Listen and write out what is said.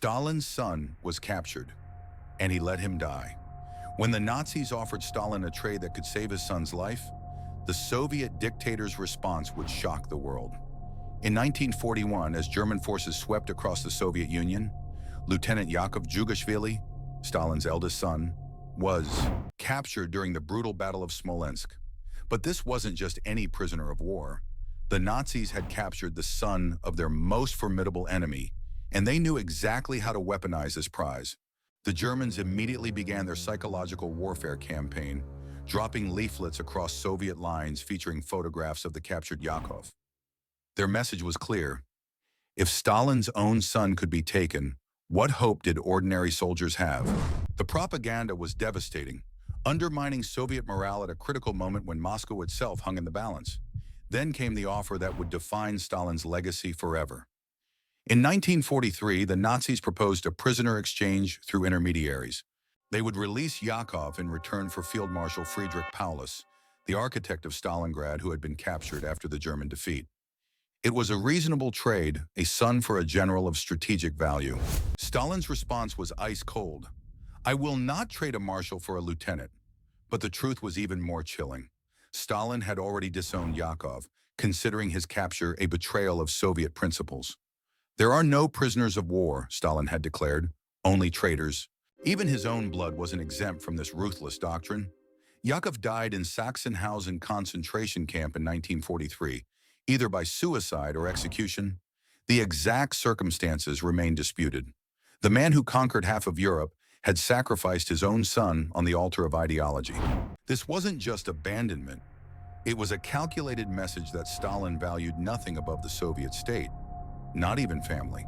Stalin's son was captured, and he let him die. When the Nazis offered Stalin a trade that could save his son's life, the Soviet dictator's response would shock the world. In 1941, as German forces swept across the Soviet Union, Lieutenant Yakov Dzhugashvili, Stalin's eldest son, was captured during the brutal Battle of Smolensk. But this wasn't just any prisoner of war. The Nazis had captured the son of their most formidable enemy, and they knew exactly how to weaponize this prize. The Germans immediately began their psychological warfare campaign, dropping leaflets across Soviet lines featuring photographs of the captured Yakov. Their message was clear. If Stalin's own son could be taken, what hope did ordinary soldiers have? The propaganda was devastating, undermining Soviet morale at a critical moment when Moscow itself hung in the balance. Then came the offer that would define Stalin's legacy forever. In 1943, the Nazis proposed a prisoner exchange through intermediaries. They would release Yakov in return for Field Marshal Friedrich Paulus, the architect of Stalingrad who had been captured after the German defeat. It was a reasonable trade, a son for a general of strategic value. Stalin's response was ice cold. I will not trade a marshal for a lieutenant. But the truth was even more chilling. Stalin had already disowned Yakov, considering his capture a betrayal of Soviet principles. There are no prisoners of war, Stalin had declared, only traitors. Even his own blood wasn't exempt from this ruthless doctrine. Yakov died in Sachsenhausen concentration camp in 1943, either by suicide or execution. The exact circumstances remain disputed. The man who conquered half of Europe had sacrificed his own son on the altar of ideology. This wasn't just abandonment. It was a calculated message that Stalin valued nothing above the Soviet state, not even family.